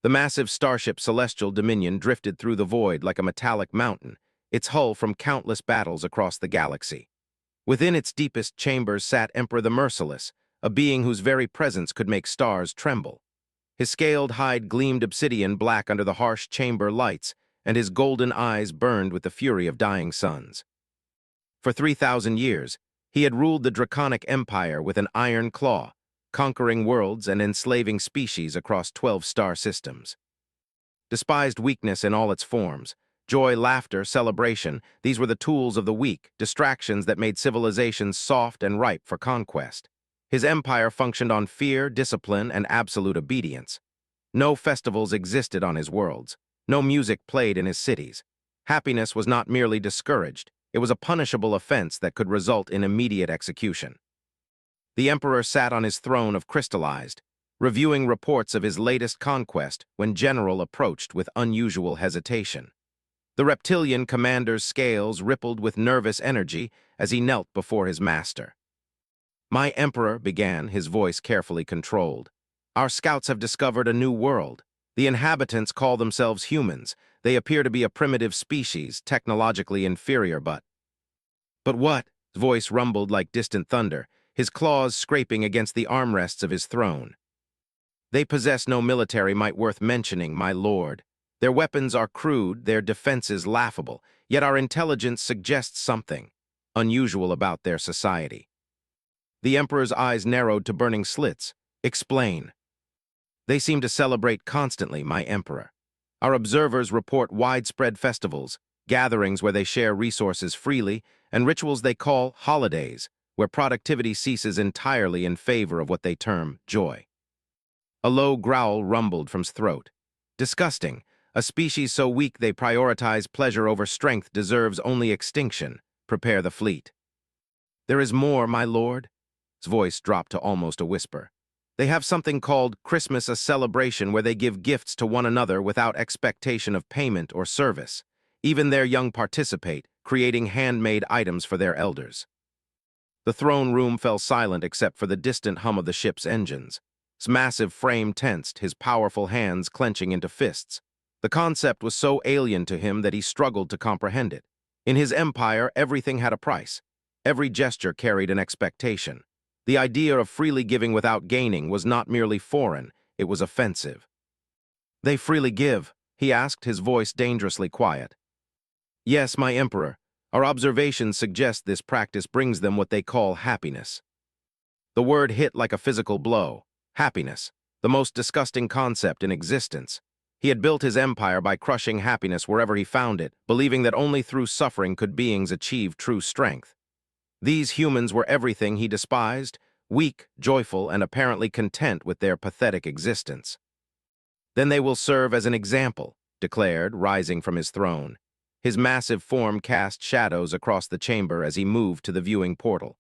The massive starship Celestial Dominion drifted through the void like a metallic mountain, its hull from countless battles across the galaxy. Within its deepest chambers sat Emperor the Merciless, a being whose very presence could make stars tremble. His scaled hide gleamed obsidian black under the harsh chamber lights, and his golden eyes burned with the fury of dying suns. For 3,000 years, he had ruled the Draconic Empire with an iron claw, conquering worlds and enslaving species across 12 star systems. Despised weakness in all its forms, joy, laughter, celebration, these were the tools of the weak, distractions that made civilizations soft and ripe for conquest. His empire functioned on fear, discipline, and absolute obedience. No festivals existed on his worlds. No music played in his cities. Happiness was not merely discouraged. It was a punishable offense that could result in immediate execution. The emperor sat on his throne of crystallized, reviewing reports of his latest conquest when General approached with unusual hesitation. The reptilian commander's scales rippled with nervous energy as he knelt before his master. "My emperor," began, his voice carefully controlled, "our scouts have discovered a new world. The inhabitants call themselves humans. They appear to be a primitive species, technologically inferior, but..." "But what?" His voice rumbled like distant thunder, his claws scraping against the armrests of his throne. "They possess no military might worth mentioning, my lord. Their weapons are crude, their defenses laughable, yet our intelligence suggests something unusual about their society." The emperor's eyes narrowed to burning slits. "Explain." "They seem to celebrate constantly, my emperor. Our observers report widespread festivals, gatherings where they share resources freely, and rituals they call holidays, where productivity ceases entirely in favor of what they term joy." A low growl rumbled from his throat. "Disgusting. A species so weak they prioritize pleasure over strength deserves only extinction. Prepare the fleet." "There is more, my lord." His voice dropped to almost a whisper. "They have something called Christmas, a celebration where they give gifts to one another without expectation of payment or service. Even their young participate, creating handmade items for their elders." The throne room fell silent except for the distant hum of the ship's engines. His massive frame tensed, his powerful hands clenching into fists. The concept was so alien to him that he struggled to comprehend it. In his empire, everything had a price. Every gesture carried an expectation. The idea of freely giving without gaining was not merely foreign, it was offensive. "They freely give?" he asked, his voice dangerously quiet. "Yes, my emperor. Our observations suggest this practice brings them what they call happiness." The word hit like a physical blow. Happiness, the most disgusting concept in existence. He had built his empire by crushing happiness wherever he found it, believing that only through suffering could beings achieve true strength. These humans were everything he despised, weak, joyful, and apparently content with their pathetic existence. "Then they will serve as an example," declared, rising from his throne. His massive form cast shadows across the chamber as he moved to the viewing portal.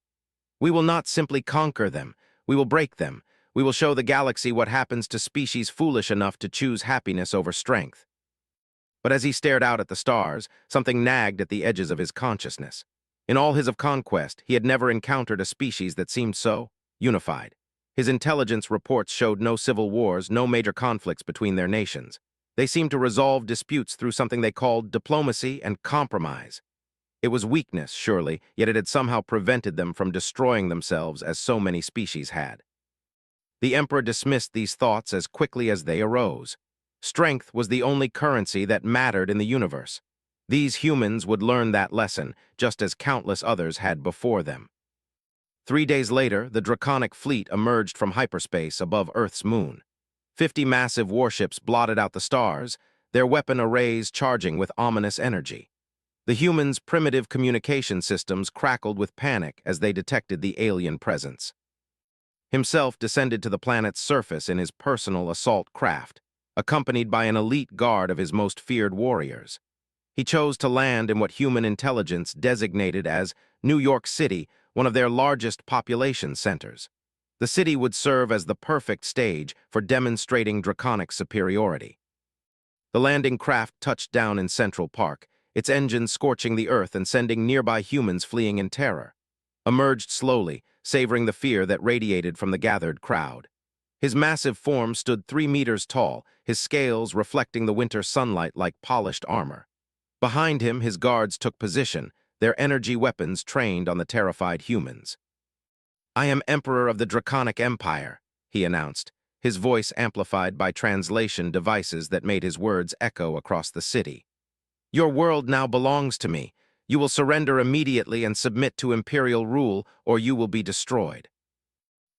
"We will not simply conquer them, we will break them. We will show the galaxy what happens to species foolish enough to choose happiness over strength." But as he stared out at the stars, something nagged at the edges of his consciousness. In all his of conquest, he had never encountered a species that seemed so unified. His intelligence reports showed no civil wars, no major conflicts between their nations. They seemed to resolve disputes through something they called diplomacy and compromise. It was weakness, surely, yet it had somehow prevented them from destroying themselves as so many species had. The emperor dismissed these thoughts as quickly as they arose. Strength was the only currency that mattered in the universe. These humans would learn that lesson, just as countless others had before them. 3 days later, the Draconic fleet emerged from hyperspace above Earth's moon. 50 massive warships blotted out the stars, their weapon arrays charging with ominous energy. The humans' primitive communication systems crackled with panic as they detected the alien presence. Himself descended to the planet's surface in his personal assault craft, accompanied by an elite guard of his most feared warriors. He chose to land in what human intelligence designated as New York City, one of their largest population centers. The city would serve as the perfect stage for demonstrating draconic superiority. The landing craft touched down in Central Park, its engines scorching the earth and sending nearby humans fleeing in terror. Emerged slowly, savoring the fear that radiated from the gathered crowd. His massive form stood 3 meters tall, his scales reflecting the winter sunlight like polished armor. Behind him, his guards took position, their energy weapons trained on the terrified humans. "I am Emperor of the Draconic Empire," he announced, his voice amplified by translation devices that made his words echo across the city. "Your world now belongs to me. You will surrender immediately and submit to imperial rule, or you will be destroyed."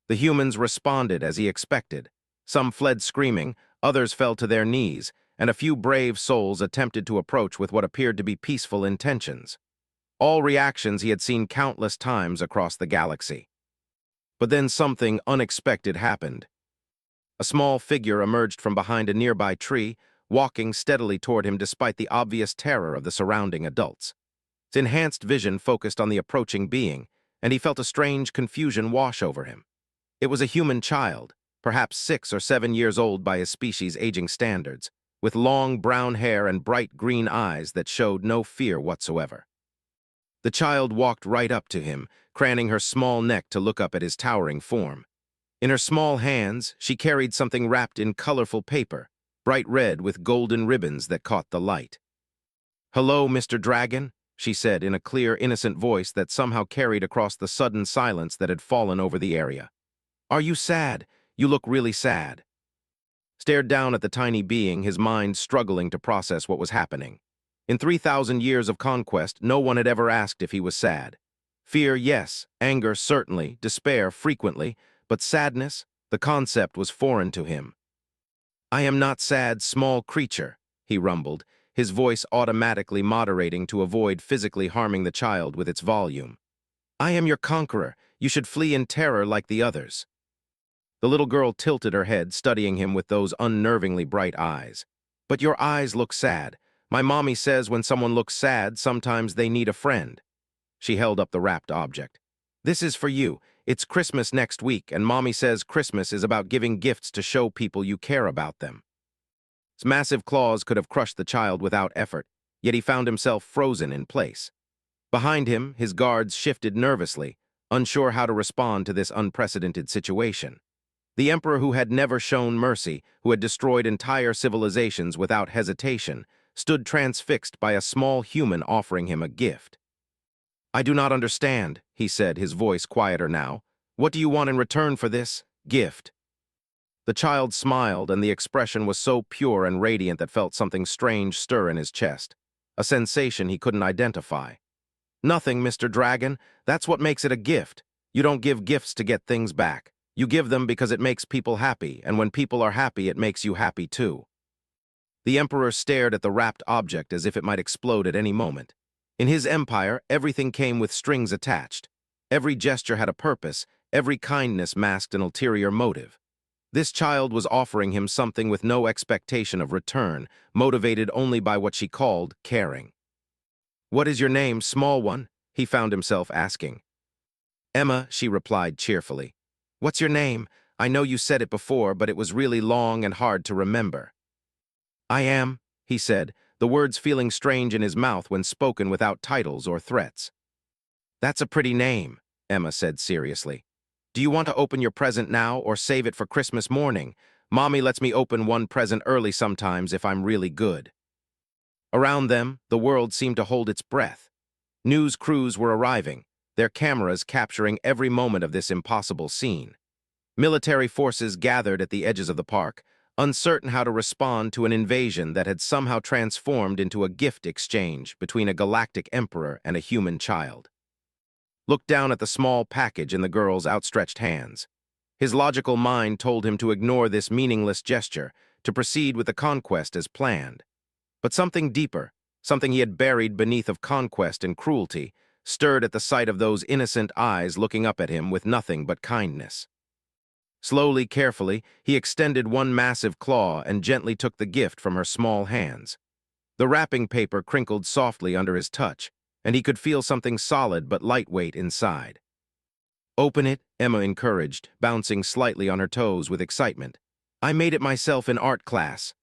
The humans responded as he expected. Some fled screaming, others fell to their knees, and a few brave souls attempted to approach with what appeared to be peaceful intentions. All reactions he had seen countless times across the galaxy. But then something unexpected happened. A small figure emerged from behind a nearby tree, walking steadily toward him despite the obvious terror of the surrounding adults. Its enhanced vision focused on the approaching being, and he felt a strange confusion wash over him. It was a human child, perhaps 6 or 7 years old by his species' aging standards, with long brown hair and bright green eyes that showed no fear whatsoever. The child walked right up to him, craning her small neck to look up at his towering form. In her small hands, she carried something wrapped in colorful paper, bright red with golden ribbons that caught the light. "Hello, Mr. Dragon," she said in a clear, innocent voice that somehow carried across the sudden silence that had fallen over the area. "Are you sad? You look really sad." Stared down at the tiny being, his mind struggling to process what was happening. In 3,000 years of conquest, no one had ever asked if he was sad. Fear, yes. Anger, certainly. Despair, frequently. But sadness, the concept was foreign to him. "I am not sad, small creature," he rumbled, his voice automatically moderating to avoid physically harming the child with its volume. "I am your conqueror. You should flee in terror like the others." The little girl tilted her head, studying him with those unnervingly bright eyes. "But your eyes look sad. My mommy says when someone looks sad, sometimes they need a friend." She held up the wrapped object. "This is for you. It's Christmas next week, and Mommy says Christmas is about giving gifts to show people you care about them." His massive claws could have crushed the child without effort, yet he found himself frozen in place. Behind him, his guards shifted nervously, unsure how to respond to this unprecedented situation. The emperor who had never shown mercy, who had destroyed entire civilizations without hesitation, stood transfixed by a small human offering him a gift. "I do not understand," he said, his voice quieter now. "What do you want in return for this gift?" The child smiled, and the expression was so pure and radiant that felt something strange stir in his chest, a sensation he couldn't identify. "Nothing, Mr. Dragon. That's what makes it a gift. You don't give gifts to get things back. You give them because it makes people happy, and when people are happy, it makes you happy too." The emperor stared at the wrapped object as if it might explode at any moment. In his empire, everything came with strings attached. Every gesture had a purpose, every kindness masked an ulterior motive. This child was offering him something with no expectation of return, motivated only by what she called caring. "What is your name, small one?" he found himself asking. "Emma," she replied cheerfully. "What's your name? I know you said it before, but it was really long and hard to remember." "I am," he said, the words feeling strange in his mouth when spoken without titles or threats. "That's a pretty name," Emma said seriously. "Do you want to open your present now or save it for Christmas morning? Mommy lets me open one present early sometimes if I'm really good." Around them, the world seemed to hold its breath. News crews were arriving, their cameras capturing every moment of this impossible scene. Military forces gathered at the edges of the park, uncertain how to respond to an invasion that had somehow transformed into a gift exchange between a galactic emperor and a human child. Looked down at the small package in the girl's outstretched hands. His logical mind told him to ignore this meaningless gesture, to proceed with the conquest as planned. But something deeper, something he had buried beneath of conquest and cruelty, stirred at the sight of those innocent eyes looking up at him with nothing but kindness. Slowly, carefully, he extended one massive claw and gently took the gift from her small hands. The wrapping paper crinkled softly under his touch, and he could feel something solid but lightweight inside. "Open it," Emma encouraged, bouncing slightly on her toes with excitement. "I made it myself in art class."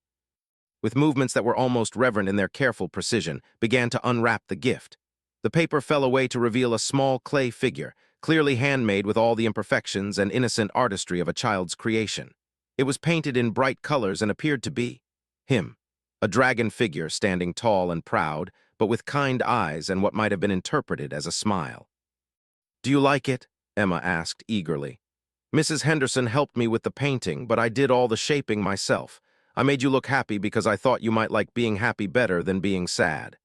With movements that were almost reverent in their careful precision, began to unwrap the gift. The paper fell away to reveal a small clay figure, clearly handmade with all the imperfections and innocent artistry of a child's creation. It was painted in bright colors and appeared to be him, a dragon figure standing tall and proud, but with kind eyes and what might have been interpreted as a smile. "Do you like it?" Emma asked eagerly. "Mrs. Henderson helped me with the painting, but I did all the shaping myself. I made you look happy because I thought you might like being happy better than being sad."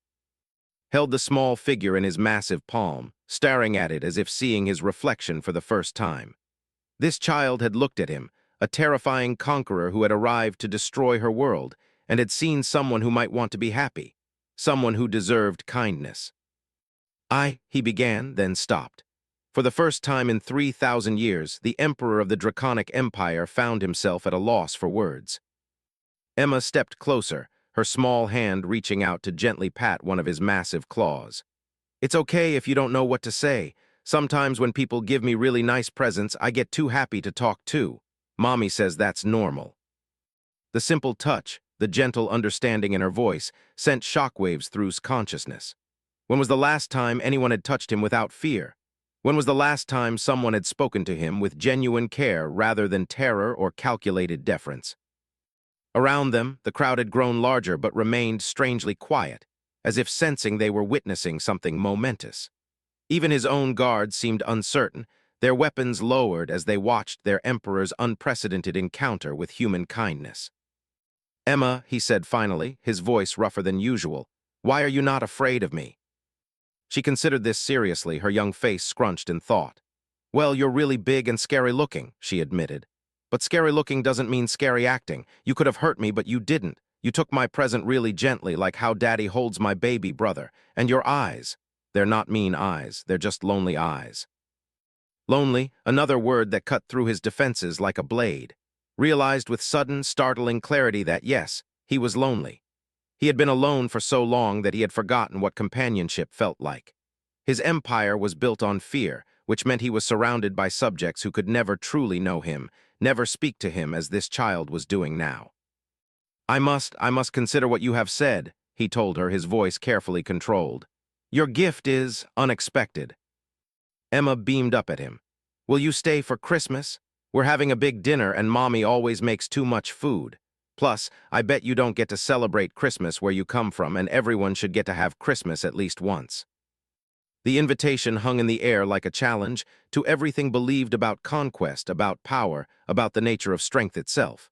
Held the small figure in his massive palm, staring at it as if seeing his reflection for the first time. This child had looked at him, a terrifying conqueror who had arrived to destroy her world, and had seen someone who might want to be happy, someone who deserved kindness. He began, then stopped. For the first time in 3,000 years, the emperor of the Draconic Empire found himself at a loss for words. Emma stepped closer, her small hand reaching out to gently pat one of his massive claws. "It's okay if you don't know what to say. Sometimes when people give me really nice presents, I get too happy to talk too. Mommy says that's normal." The simple touch, the gentle understanding in her voice, sent shockwaves through his consciousness. When was the last time anyone had touched him without fear? When was the last time someone had spoken to him with genuine care rather than terror or calculated deference? Around them, the crowd had grown larger but remained strangely quiet, as if sensing they were witnessing something momentous. Even his own guards seemed uncertain, their weapons lowered as they watched their emperor's unprecedented encounter with human kindness. "Emma," he said finally, his voice rougher than usual, "why are you not afraid of me?" She considered this seriously, her young face scrunched in thought. "Well, you're really big and scary looking," she admitted. "But scary looking doesn't mean scary acting. You could have hurt me, but you didn't. You took my present really gently, like how Daddy holds my baby brother. And your eyes. They're not mean eyes, they're just lonely eyes." Lonely, another word that cut through his defenses like a blade. Realized with sudden, startling clarity that, yes, he was lonely. He had been alone for so long that he had forgotten what companionship felt like. His empire was built on fear, which meant he was surrounded by subjects who could never truly know him, never speak to him as this child was doing now. I must consider what you have said," he told her, his voice carefully controlled. "Your gift is unexpected." Emma beamed up at him. "Will you stay for Christmas? We're having a big dinner and Mommy always makes too much food. Plus, I bet you don't get to celebrate Christmas where you come from, and everyone should get to have Christmas at least once." The invitation hung in the air like a challenge to everything believed about conquest, about power, about the nature of strength itself.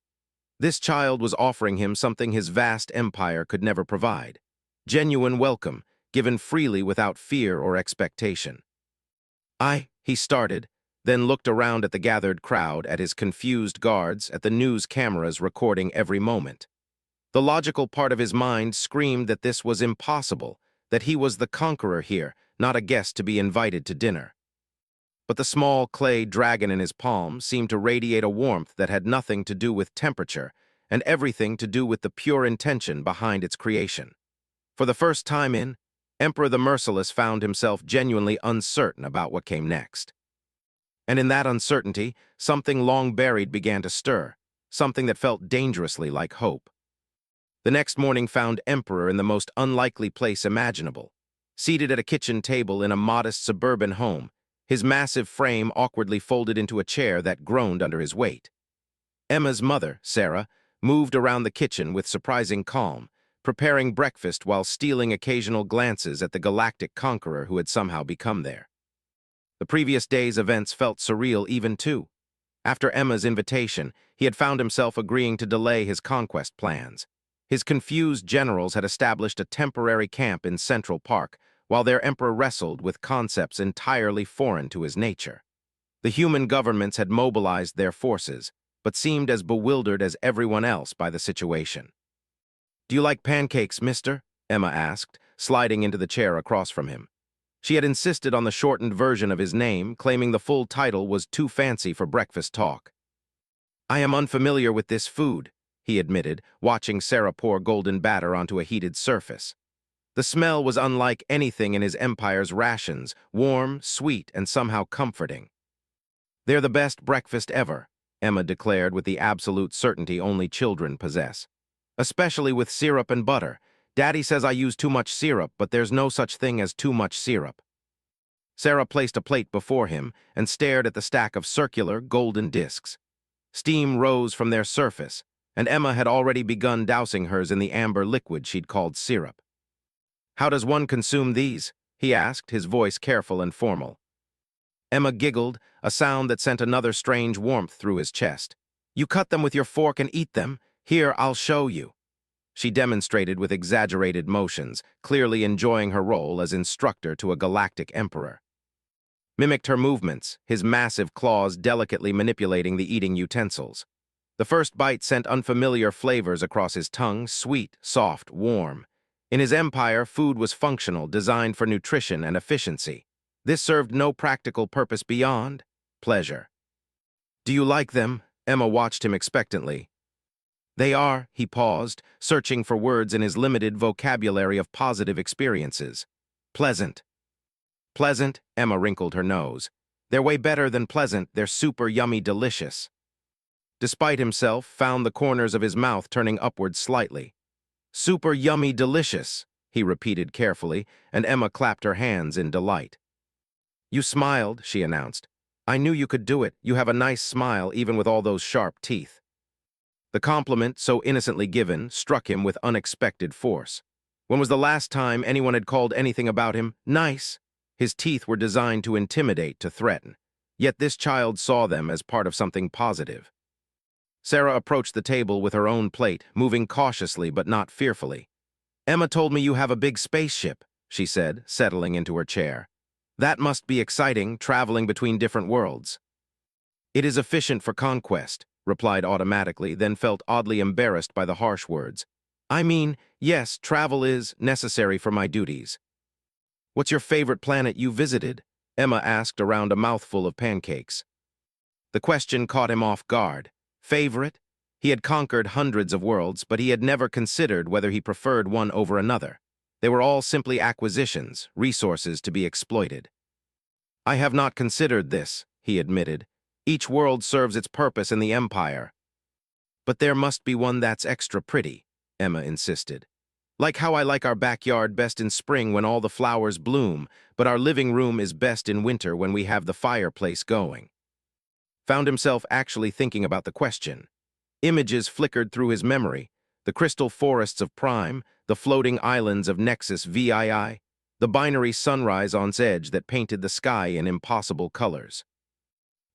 This child was offering him something his vast empire could never provide. Genuine welcome, given freely without fear or expectation. He started, then looked around at the gathered crowd, at his confused guards, at the news cameras recording every moment. The logical part of his mind screamed that this was impossible, that he was the conqueror here, not a guest to be invited to dinner. But the small clay dragon in his palm seemed to radiate a warmth that had nothing to do with temperature and everything to do with the pure intention behind its creation. For the first time Emperor the Merciless found himself genuinely uncertain about what came next. And in that uncertainty, something long buried began to stir, something that felt dangerously like hope. The next morning found Emperor in the most unlikely place imaginable, seated at a kitchen table in a modest suburban home, his massive frame awkwardly folded into a chair that groaned under his weight. Emma's mother, Sarah, moved around the kitchen with surprising calm, preparing breakfast while stealing occasional glances at the galactic conqueror who had somehow become there. The previous day's events felt surreal even too. After Emma's invitation, he had found himself agreeing to delay his conquest plans. His confused generals had established a temporary camp in Central Park, while their emperor wrestled with concepts entirely foreign to his nature. The human governments had mobilized their forces, but seemed as bewildered as everyone else by the situation. "Do you like pancakes, mister?" Emma asked, sliding into the chair across from him. She had insisted on the shortened version of his name, claiming the full title was too fancy for breakfast talk. "I am unfamiliar with this food," he admitted, watching Sarah pour golden batter onto a heated surface. The smell was unlike anything in his empire's rations, warm, sweet, and somehow comforting. "They're the best breakfast ever," Emma declared with the absolute certainty only children possess. "Especially with syrup and butter. Daddy says I use too much syrup, but there's no such thing as too much syrup." Sarah placed a plate before him and stared at the stack of circular, golden discs. Steam rose from their surface, and Emma had already begun dousing hers in the amber liquid she'd called syrup. "How does one consume these?" he asked, his voice careful and formal. Emma giggled, a sound that sent another strange warmth through his chest. "You cut them with your fork and eat them. Here, I'll show you." She demonstrated with exaggerated motions, clearly enjoying her role as instructor to a galactic emperor. Mimicked her movements, his massive claws delicately manipulating the eating utensils. The first bite sent unfamiliar flavors across his tongue, sweet, soft, warm. In his empire, food was functional, designed for nutrition and efficiency. This served no practical purpose beyond pleasure. "Do you like them?" Emma watched him expectantly. "They are," he paused, searching for words in his limited vocabulary of positive experiences. "Pleasant." "Pleasant?" Emma wrinkled her nose. "They're way better than pleasant, they're super yummy delicious." Despite himself, found the corners of his mouth turning upward slightly. "Super yummy delicious," he repeated carefully, and Emma clapped her hands in delight. "You smiled," she announced. "I knew you could do it. You have a nice smile, even with all those sharp teeth." The compliment, so innocently given, struck him with unexpected force. When was the last time anyone had called anything about him nice? His teeth were designed to intimidate, to threaten. Yet this child saw them as part of something positive. Sarah approached the table with her own plate, moving cautiously but not fearfully. "Emma told me you have a big spaceship," she said, settling into her chair. "That must be exciting, traveling between different worlds." "It is efficient for conquest," replied automatically, then felt oddly embarrassed by the harsh words. "I mean, yes, travel is necessary for my duties." "What's your favorite planet you visited?" Emma asked around a mouthful of pancakes. The question caught him off guard. Favorite? He had conquered hundreds of worlds, but he had never considered whether he preferred one over another. They were all simply acquisitions, resources to be exploited. "I have not considered this," he admitted. "Each world serves its purpose in the Empire." "But there must be one that's extra pretty," Emma insisted. "Like how I like our backyard best in spring when all the flowers bloom, but our living room is best in winter when we have the fireplace going." Found himself actually thinking about the question. Images flickered through his memory: the crystal forests of Prime, the floating islands of Nexus VII, the binary sunrise on its edge that painted the sky in impossible colors.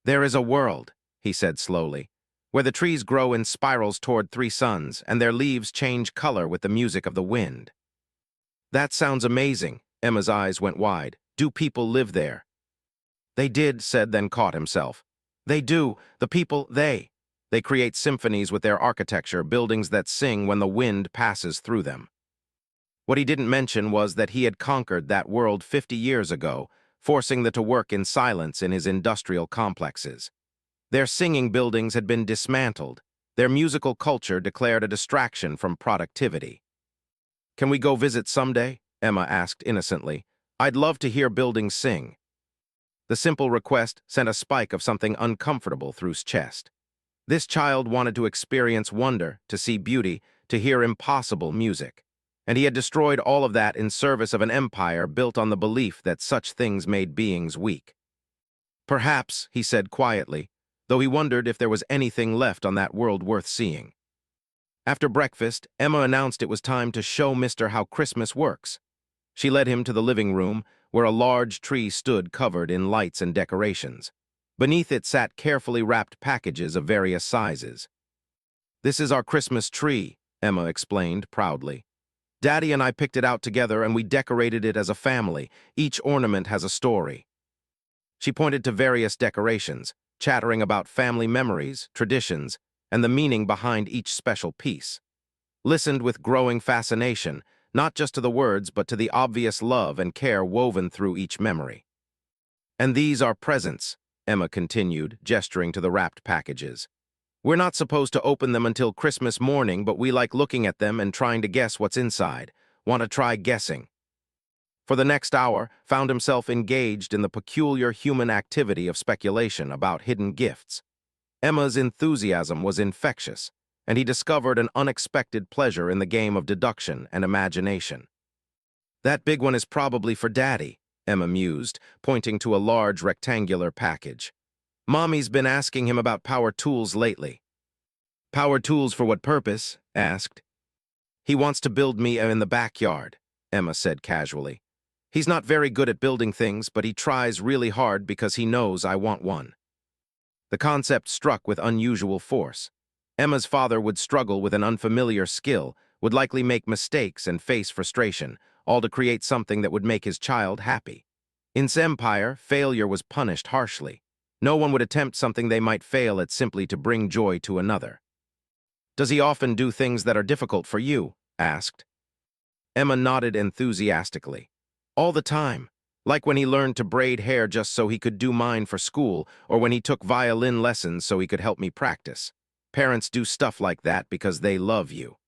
"There is a world," he said slowly, "where the trees grow in spirals toward three suns, and their leaves change color with the music of the wind." "That sounds amazing." Emma's eyes went wide. "Do people live there?" "They did," said, then caught himself. "They do. The people, they create symphonies with their architecture, buildings that sing when the wind passes through them." What he didn't mention was that he had conquered that world 50 years ago, forcing them to work in silence in his industrial complexes. Their singing buildings had been dismantled, their musical culture declared a distraction from productivity. "Can we go visit someday?" Emma asked innocently. "I'd love to hear buildings sing." The simple request sent a spike of something uncomfortable through his chest. This child wanted to experience wonder, to see beauty, to hear impossible music. And he had destroyed all of that in service of an empire built on the belief that such things made beings weak. "Perhaps," he said quietly, though he wondered if there was anything left on that world worth seeing. After breakfast, Emma announced it was time to show Mr. how Christmas works. She led him to the living room, where a large tree stood covered in lights and decorations. Beneath it sat carefully wrapped packages of various sizes. "This is our Christmas tree," Emma explained proudly. "Daddy and I picked it out together and we decorated it as a family. Each ornament has a story." She pointed to various decorations, chattering about family memories, traditions, and the meaning behind each special piece. Listened with growing fascination, not just to the words but to the obvious love and care woven through each memory. "And these are presents," Emma continued, gesturing to the wrapped packages. "We're not supposed to open them until Christmas morning, but we like looking at them and trying to guess what's inside. Want to try guessing?" For the next hour, found himself engaged in the peculiar human activity of speculation about hidden gifts. Emma's enthusiasm was infectious, and he discovered an unexpected pleasure in the game of deduction and imagination. "That big one is probably for Daddy," Emma mused, pointing to a large rectangular package. Mommy's been asking him about power tools lately. Power tools for what purpose? Asked. He wants to build me in the backyard, Emma said casually. He's not very good at building things, but he tries really hard because he knows I want one. The concept struck with unusual force. Emma's father would struggle with an unfamiliar skill, would likely make mistakes and face frustration, all to create something that would make his child happy. In his empire, failure was punished harshly. No one would attempt something they might fail at simply to bring joy to another. Does he often do things that are difficult for you? Asked. Emma nodded enthusiastically. All the time. Like when he learned to braid hair just so he could do mine for school, or when he took violin lessons so he could help me practice. Parents do stuff like that because they love you.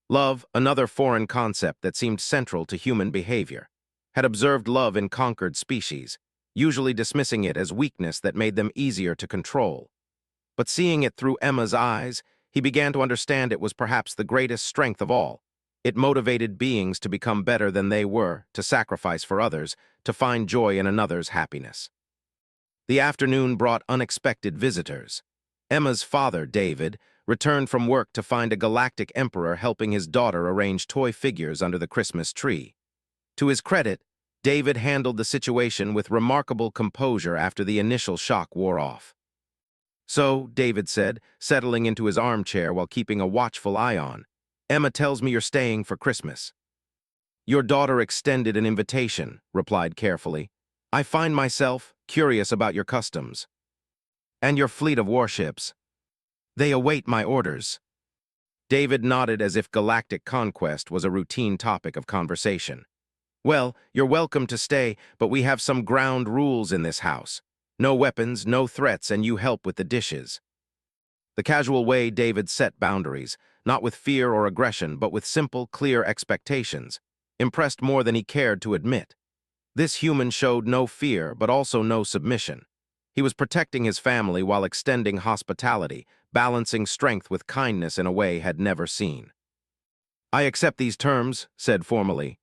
Love, another foreign concept that seemed central to human behavior, had observed love in conquered species, usually dismissing it as weakness that made them easier to control. But seeing it through Emma's eyes, he began to understand it was perhaps the greatest strength of all. It motivated beings to become better than they were, to sacrifice for others, to find joy in another's happiness. The afternoon brought unexpected visitors. Emma's father, David, returned from work to find a galactic emperor helping his daughter arrange toy figures under the Christmas tree. To his credit, David handled the situation with remarkable composure after the initial shock wore off. So, David said, settling into his armchair while keeping a watchful eye on, Emma tells me you're staying for Christmas. Your daughter extended an invitation, replied carefully. I find myself curious about your customs. And your fleet of warships. They await my orders. David nodded as if galactic conquest was a routine topic of conversation. Well, you're welcome to stay, but we have some ground rules in this house. No weapons, no threats, and you help with the dishes. The casual way David set boundaries, not with fear or aggression, but with simple, clear expectations, impressed more than he cared to admit. This human showed no fear, but also no submission. He was protecting his family while extending hospitality, balancing strength with kindness in a way had never seen. I accept these terms, said formally.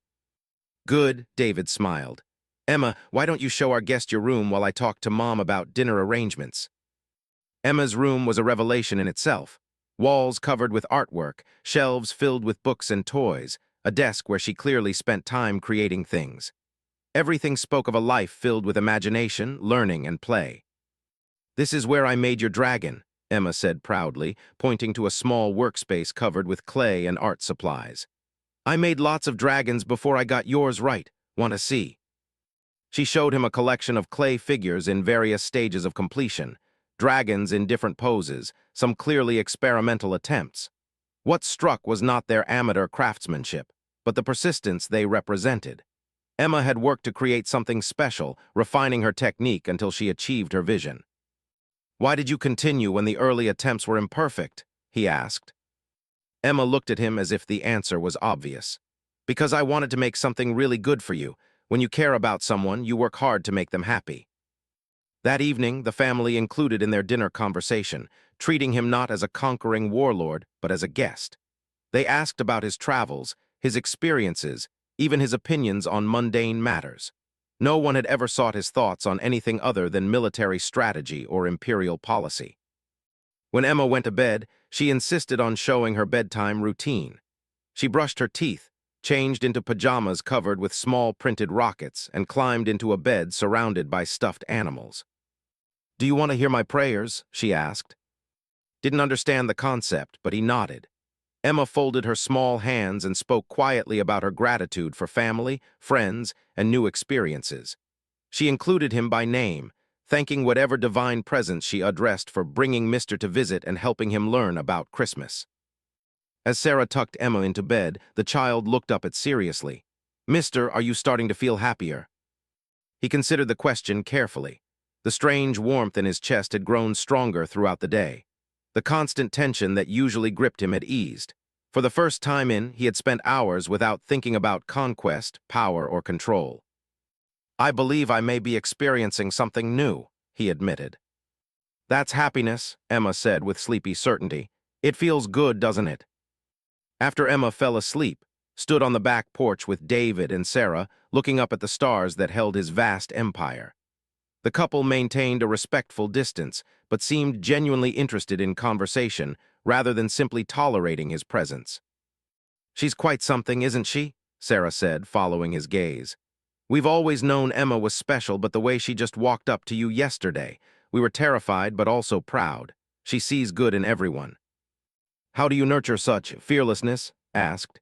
Good, David smiled. Emma, why don't you show our guest your room while I talk to Mom about dinner arrangements? Emma's room was a revelation in itself. Walls covered with artwork, shelves filled with books and toys, a desk where she clearly spent time creating things. Everything spoke of a life filled with imagination, learning, and play. This is where I made your dragon, Emma said proudly, pointing to a small workspace covered with clay and art supplies. I made lots of dragons before I got yours right. Want to see? She showed him a collection of clay figures in various stages of completion, dragons in different poses, some clearly experimental attempts. What struck was not their amateur craftsmanship, but the persistence they represented. Emma had worked to create something special, refining her technique until she achieved her vision. Why did you continue when the early attempts were imperfect? He asked. Emma looked at him as if the answer was obvious. Because I wanted to make something really good for you. When you care about someone, you work hard to make them happy. That evening, the family included in their dinner conversation, treating him not as a conquering warlord, but as a guest. They asked about his travels, his experiences, even his opinions on mundane matters. No one had ever sought his thoughts on anything other than military strategy or imperial policy. When Emma went to bed, she insisted on showing her bedtime routine. She brushed her teeth, changed into pajamas covered with small printed rockets, and climbed into a bed surrounded by stuffed animals. Do you want to hear my prayers? She asked. Didn't understand the concept, but he nodded. Emma folded her small hands and spoke quietly about her gratitude for family, friends, and new experiences. She included him by name, thanking whatever divine presence she addressed for bringing Mr. to visit and helping him learn about Christmas. As Sarah tucked Emma into bed, the child looked up at seriously. Mister, are you starting to feel happier? He considered the question carefully. The strange warmth in his chest had grown stronger throughout the day. The constant tension that usually gripped him had eased. For the first time he had spent hours without thinking about conquest, power, or control. I believe I may be experiencing something new, he admitted. That's happiness, Emma said with sleepy certainty. It feels good, doesn't it? After Emma fell asleep, stood on the back porch with David and Sarah, looking up at the stars that held his vast empire. The couple maintained a respectful distance, but seemed genuinely interested in conversation rather than simply tolerating his presence. "She's quite something, isn't she?" Sarah said, following his gaze. "We've always known Emma was special, but the way she just walked up to you yesterday, we were terrified but also proud. She sees good in everyone." "How do you nurture such fearlessness?" asked.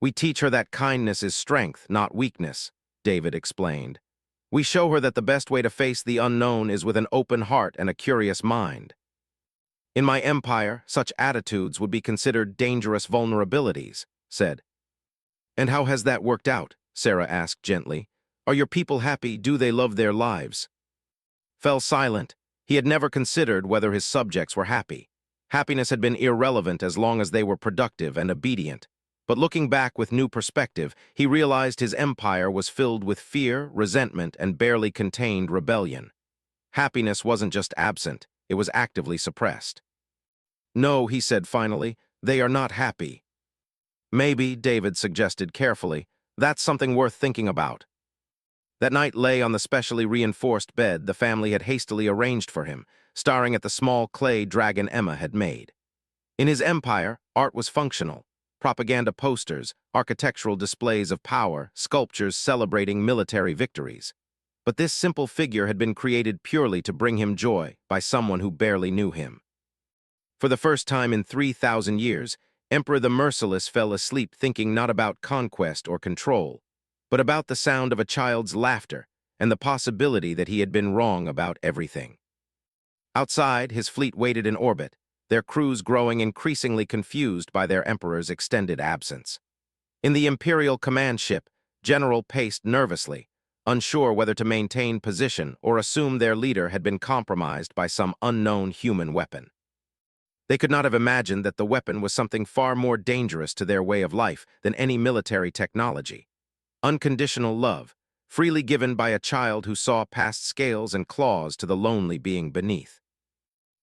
"We teach her that kindness is strength, not weakness," David explained. "We show her that the best way to face the unknown is with an open heart and a curious mind. In my empire, such attitudes would be considered dangerous vulnerabilities," said. "And how has that worked out?" Sarah asked gently. "Are your people happy? Do they love their lives?" Fell silent. He had never considered whether his subjects were happy. Happiness had been irrelevant as long as they were productive and obedient. But looking back with new perspective, he realized his empire was filled with fear, resentment, and barely contained rebellion. Happiness wasn't just absent, it was actively suppressed. "No," he said finally, "they are not happy." "Maybe," David suggested carefully, "that's something worth thinking about." That night lay on the specially reinforced bed the family had hastily arranged for him, staring at the small clay dragon Emma had made. In his empire, art was functional. Propaganda posters, architectural displays of power, sculptures celebrating military victories. But this simple figure had been created purely to bring him joy by someone who barely knew him. For the first time in 3,000 years, Emperor the Merciless fell asleep thinking not about conquest or control, but about the sound of a child's laughter and the possibility that he had been wrong about everything. Outside, his fleet waited in orbit, their crews growing increasingly confused by their emperor's extended absence. In the Imperial command ship, General paced nervously, unsure whether to maintain position or assume their leader had been compromised by some unknown human weapon. They could not have imagined that the weapon was something far more dangerous to their way of life than any military technology. Unconditional love, freely given by a child who saw past scales and claws to the lonely being beneath.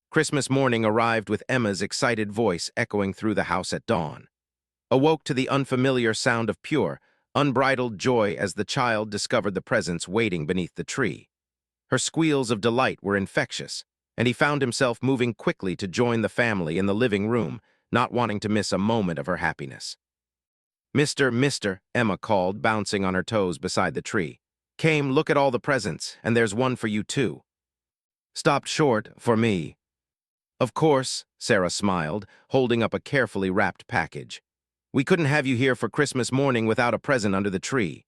Christmas morning arrived with Emma's excited voice echoing through the house at dawn. Awoke to the unfamiliar sound of pure, unbridled joy as the child discovered the presents waiting beneath the tree. Her squeals of delight were infectious, and he found himself moving quickly to join the family in the living room, not wanting to miss a moment of her happiness. Mister, Emma called, bouncing on her toes beside the tree. "Came, look at all the presents, and there's one for you too." Stopped short, for me. "Of course," Sarah smiled, holding up a carefully wrapped package. "We couldn't have you here for Christmas morning without a present under the tree."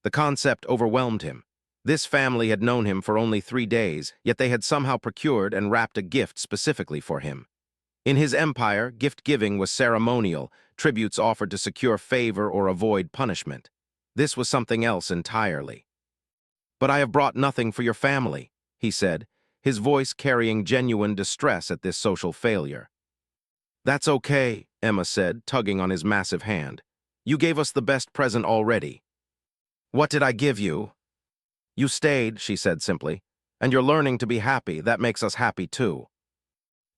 The concept overwhelmed him. This family had known him for only 3 days, yet they had somehow procured and wrapped a gift specifically for him. In his empire, gift-giving was ceremonial, tributes offered to secure favor or avoid punishment. This was something else entirely. "But I have brought nothing for your family," he said, his voice carrying genuine distress at this social failure. "That's okay," Emma said, tugging on his massive hand. "You gave us the best present already." "What did I give you?" "You stayed," she said simply, "and you're learning to be happy. That makes us happy too."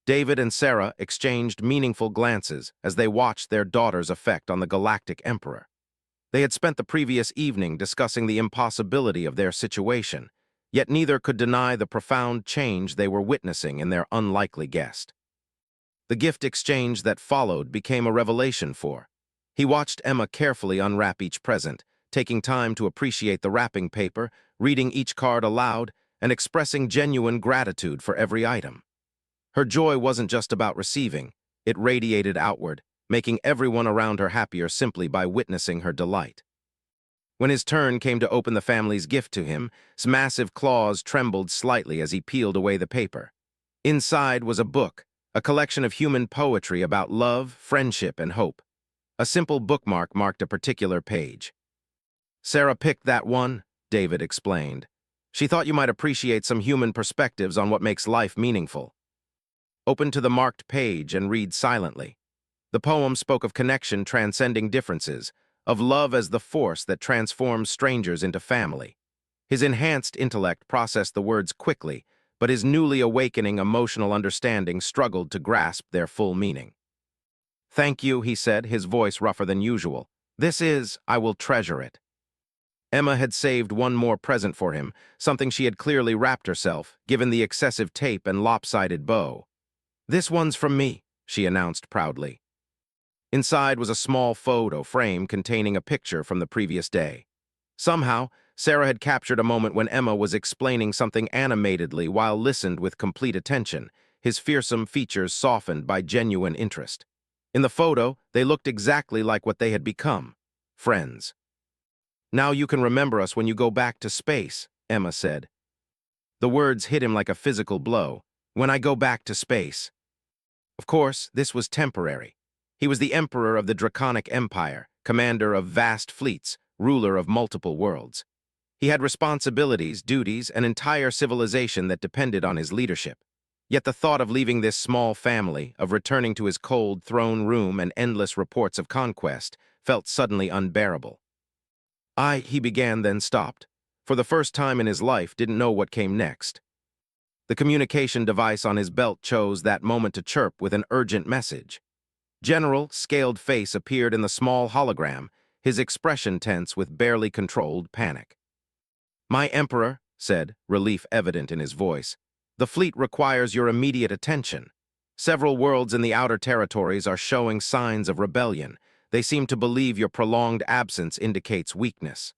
David and Sarah exchanged meaningful glances as they watched their daughter's effect on the galactic emperor. They had spent the previous evening discussing the impossibility of their situation, yet neither could deny the profound change they were witnessing in their unlikely guest. The gift exchange that followed became a revelation for. He watched Emma carefully unwrap each present, taking time to appreciate the wrapping paper, reading each card aloud, and expressing genuine gratitude for every item. Her joy wasn't just about receiving, it radiated outward, making everyone around her happier simply by witnessing her delight. When his turn came to open the family's gift to him, his massive claws trembled slightly as he peeled away the paper. Inside was a book, a collection of human poetry about love, friendship, and hope. A simple bookmark marked a particular page. "Sarah picked that one," David explained. "She thought you might appreciate some human perspectives on what makes life meaningful." Open to the marked page and read silently. The poem spoke of connection transcending differences, of love as the force that transforms strangers into family. His enhanced intellect processed the words quickly, but his newly awakening emotional understanding struggled to grasp their full meaning. "Thank you," he said, his voice rougher than usual. I will treasure it." Emma had saved one more present for him, something she had clearly wrapped herself, given the excessive tape and lopsided bow. "This one's from me," she announced proudly. Inside was a small photo frame containing a picture from the previous day. Somehow, Sarah had captured a moment when Emma was explaining something animatedly while listened with complete attention, his fearsome features softened by genuine interest. In the photo, they looked exactly like what they had become, friends. "Now you can remember us when you go back to space," Emma said. The words hit him like a physical blow. "When I go back to space." Of course, this was temporary. He was the emperor of the Draconic Empire, commander of vast fleets, ruler of multiple worlds. He had responsibilities, duties, an entire civilization that depended on his leadership. Yet the thought of leaving this small family, of returning to his cold throne room and endless reports of conquest, felt suddenly unbearable. He began, then stopped. For the first time in his life, didn't know what came next. The communication device on his belt chose that moment to chirp with an urgent message. General, scaled face appeared in the small hologram, his expression tense with barely controlled panic. "My Emperor," said, relief evident in his voice, "the fleet requires your immediate attention. Several worlds in the outer territories are showing signs of rebellion. They seem to believe your prolonged absence indicates weakness."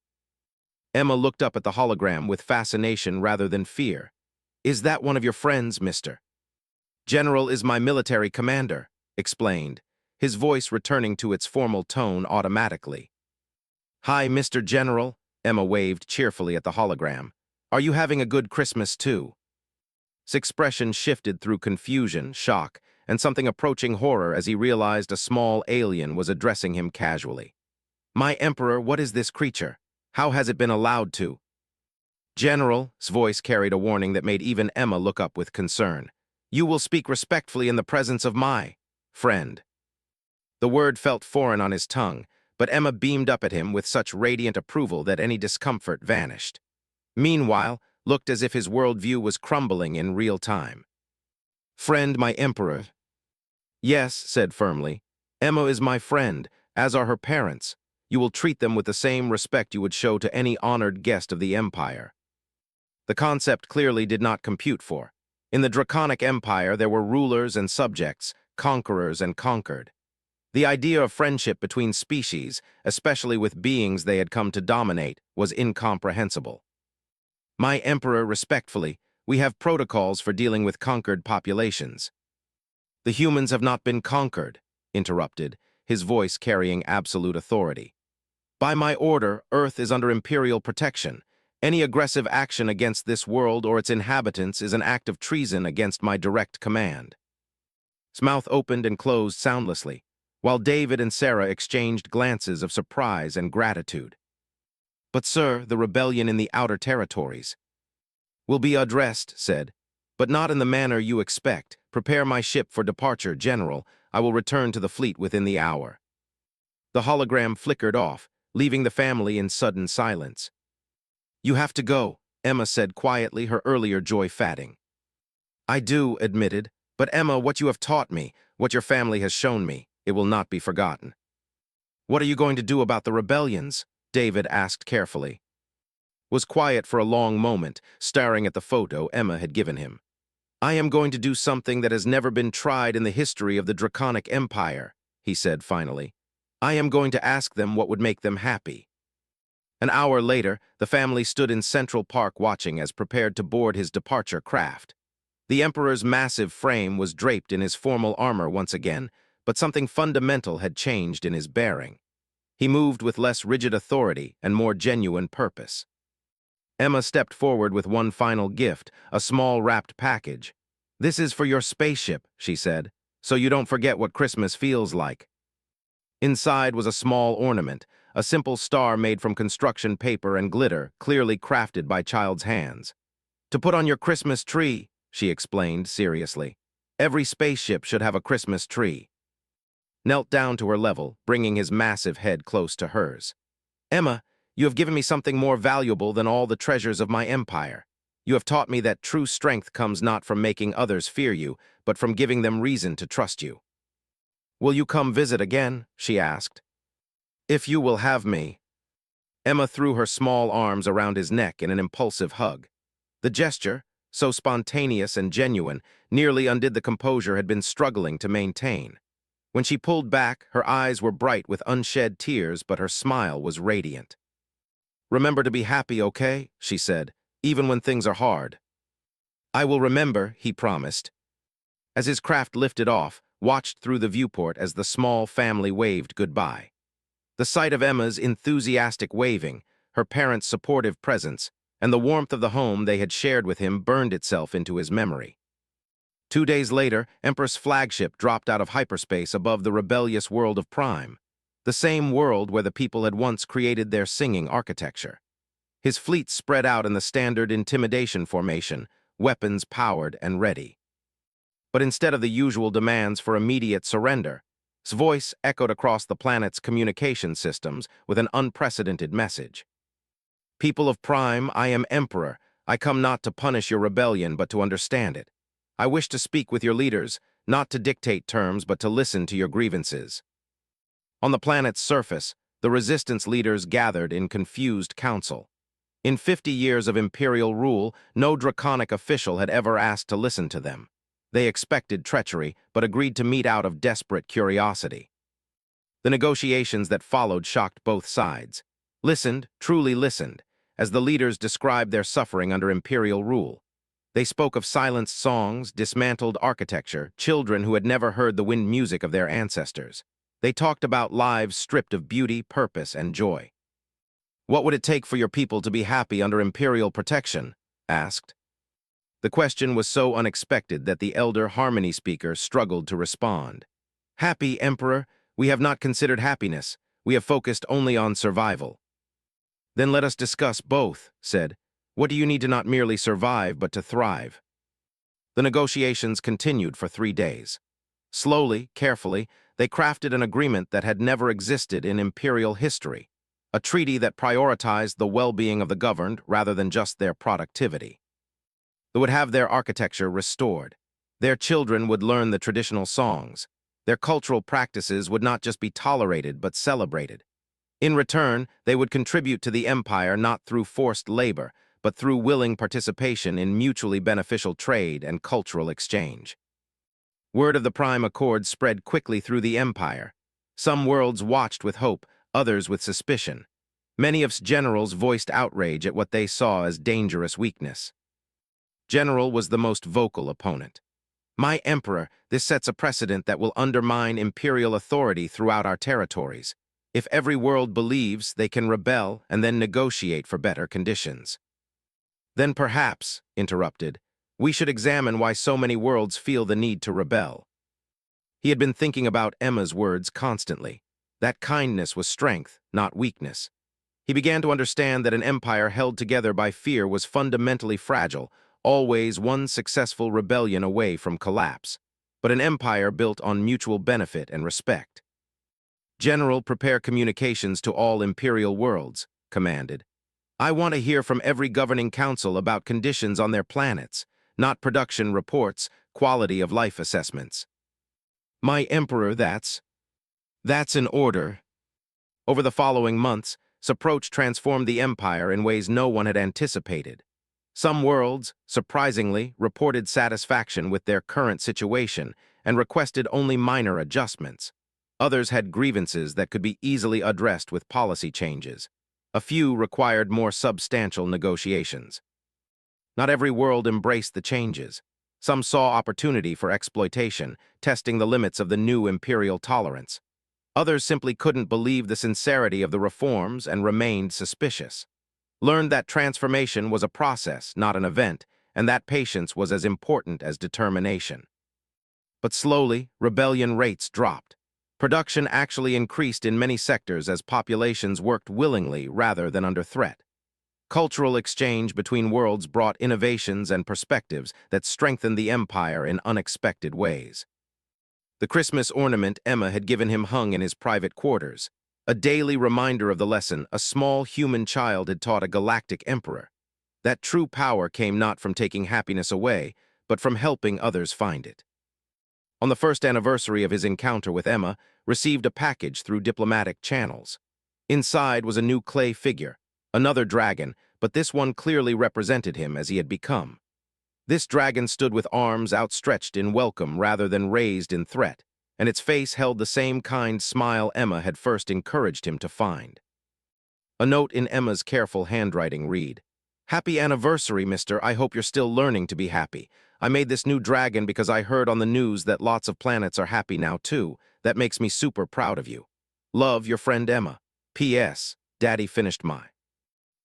Emma looked up at the hologram with fascination rather than fear. "Is that one of your friends, mister?" "General is my military commander," explained, his voice returning to its formal tone automatically. "Hi, Mr. General," Emma waved cheerfully at the hologram. "Are you having a good Christmas, too?" His expression shifted through confusion, shock, and something approaching horror as he realized a small alien was addressing him casually. "My Emperor, what is this creature? How has it been allowed to?" "General's voice carried a warning that made even Emma look up with concern. "You will speak respectfully in the presence of my friend." The word felt foreign on his tongue, but Emma beamed up at him with such radiant approval that any discomfort vanished. Meanwhile, looked as if his worldview was crumbling in real time. "Friend, my Emperor." "Yes," said firmly. "Emma is my friend, as are her parents. You will treat them with the same respect you would show to any honored guest of the Empire." The concept clearly did not compute for. In the Draconic Empire, there were rulers and subjects, conquerors and conquered. The idea of friendship between species, especially with beings they had come to dominate, was incomprehensible. "My Emperor, respectfully, we have protocols for dealing with conquered populations." "The humans have not been conquered," interrupted, his voice carrying absolute authority. "By my order, Earth is under imperial protection. Any aggressive action against this world or its inhabitants is an act of treason against my direct command." His mouth opened and closed soundlessly, while David and Sarah exchanged glances of surprise and gratitude. "But sir, the rebellion in the outer territories." "Will be addressed," said, "but not in the manner you expect. Prepare my ship for departure, General. I will return to the fleet within the hour." The hologram flickered off, leaving the family in sudden silence. "You have to go," Emma said quietly, her earlier joy fading. "I do," admitted, "but Emma, what you have taught me, what your family has shown me, it will not be forgotten." "What are you going to do about the rebellions?" David asked carefully. Was quiet for a long moment, staring at the photo Emma had given him. "I am going to do something that has never been tried in the history of the Draconic Empire," he said finally. "I am going to ask them what would make them happy." An hour later, the family stood in Central Park watching as prepared to board his departure craft. The Emperor's massive frame was draped in his formal armor once again, but something fundamental had changed in his bearing. He moved with less rigid authority and more genuine purpose. Emma stepped forward with one final gift, a small wrapped package. "This is for your spaceship," she said, "so you don't forget what Christmas feels like." Inside was a small ornament, a simple star made from construction paper and glitter, clearly crafted by child's hands. "To put on your Christmas tree," she explained seriously. "Every spaceship should have a Christmas tree." Knelt down to her level, bringing his massive head close to hers. "Emma, you have given me something more valuable than all the treasures of my empire. You have taught me that true strength comes not from making others fear you, but from giving them reason to trust you." "Will you come visit again?" she asked. "If you will have me." Emma threw her small arms around his neck in an impulsive hug. The gesture, so spontaneous and genuine, nearly undid the composure had been struggling to maintain. When she pulled back, her eyes were bright with unshed tears, but her smile was radiant. "Remember to be happy, okay?" she said, "even when things are hard." "I will remember," he promised. As his craft lifted off, watched through the viewport as the small family waved goodbye. The sight of Emma's enthusiastic waving, her parents' supportive presence, and the warmth of the home they had shared with him burned itself into his memory. 2 days later, Empress' flagship dropped out of hyperspace above the rebellious world of Prime, the same world where the people had once created their singing architecture. His fleet spread out in the standard intimidation formation, weapons powered and ready. But instead of the usual demands for immediate surrender, his voice echoed across the planet's communication systems with an unprecedented message. "People of Prime, I am Emperor. I come not to punish your rebellion, but to understand it. I wish to speak with your leaders, not to dictate terms, but to listen to your grievances." On the planet's surface, the resistance leaders gathered in confused council. In 50 years of imperial rule, no draconic official had ever asked to listen to them. They expected treachery, but agreed to meet out of desperate curiosity. The negotiations that followed shocked both sides. Listened, truly listened, as the leaders described their suffering under imperial rule. They spoke of silenced songs, dismantled architecture, children who had never heard the wind music of their ancestors. They talked about lives stripped of beauty, purpose, and joy. "What would it take for your people to be happy under imperial protection?" asked. The question was so unexpected that the elder Harmony speaker struggled to respond. "Happy, Emperor, we have not considered happiness. We have focused only on survival." "Then let us discuss both," said. "What do you need to not merely survive, but to thrive?" The negotiations continued for 3 days. Slowly, carefully, they crafted an agreement that had never existed in imperial history, a treaty that prioritized the well-being of the governed rather than just their productivity. They would have their architecture restored. Their children would learn the traditional songs. Their cultural practices would not just be tolerated but celebrated. In return, they would contribute to the empire not through forced labor, but through willing participation in mutually beneficial trade and cultural exchange. Word of the Prime Accord spread quickly through the empire. Some worlds watched with hope, others with suspicion. Many of its generals voiced outrage at what they saw as dangerous weakness. General was the most vocal opponent. "My Emperor, this sets a precedent that will undermine imperial authority throughout our territories. If every world believes, they can rebel and then negotiate for better conditions." "Then perhaps," interrupted, "we should examine why so many worlds feel the need to rebel." He had been thinking about Emma's words constantly. That kindness was strength, not weakness. He began to understand that an empire held together by fear was fundamentally fragile, always one successful rebellion away from collapse, but an empire built on mutual benefit and respect. "General, prepare communications to all imperial worlds," commanded. "I want to hear from every governing council about conditions on their planets, not production reports, quality of life assessments." "My Emperor, that's an order." Over the following months, this approach transformed the empire in ways no one had anticipated. Some worlds, surprisingly, reported satisfaction with their current situation and requested only minor adjustments. Others had grievances that could be easily addressed with policy changes. A few required more substantial negotiations. Not every world embraced the changes. Some saw opportunity for exploitation, testing the limits of the new imperial tolerance. Others simply couldn't believe the sincerity of the reforms and remained suspicious. Learned that transformation was a process, not an event, and that patience was as important as determination. But slowly, rebellion rates dropped. Production actually increased in many sectors as populations worked willingly rather than under threat. Cultural exchange between worlds brought innovations and perspectives that strengthened the empire in unexpected ways. The Christmas ornament Emma had given him hung in his private quarters, a daily reminder of the lesson a small human child had taught a galactic emperor. That true power came not from taking happiness away, but from helping others find it. On the first anniversary of his encounter with Emma, received a package through diplomatic channels. Inside was a new clay figure, another dragon, but this one clearly represented him as he had become. This dragon stood with arms outstretched in welcome rather than raised in threat, and its face held the same kind smile Emma had first encouraged him to find. A note in Emma's careful handwriting read, "Happy anniversary, mister. I hope you're still learning to be happy. I made this new dragon because I heard on the news that lots of planets are happy now, too. That makes me super proud of you. Love, your friend Emma. P.S. Daddy finished my."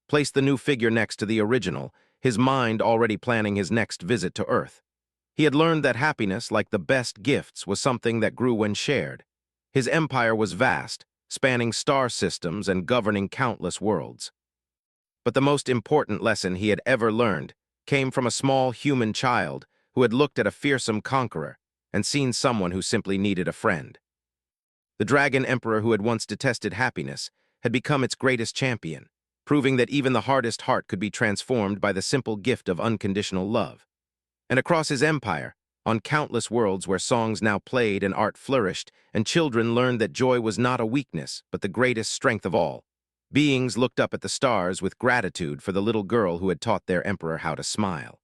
Placed the new figure next to the original, his mind already planning his next visit to Earth. He had learned that happiness, like the best gifts, was something that grew when shared. His empire was vast, spanning star systems and governing countless worlds. But the most important lesson he had ever learned came from a small human child who had looked at a fearsome conqueror and seen someone who simply needed a friend. The dragon emperor who had once detested happiness had become its greatest champion, proving that even the hardest heart could be transformed by the simple gift of unconditional love. And across his empire, on countless worlds where songs now played and art flourished, and children learned that joy was not a weakness, but the greatest strength of all, beings looked up at the stars with gratitude for the little girl who had taught their emperor how to smile.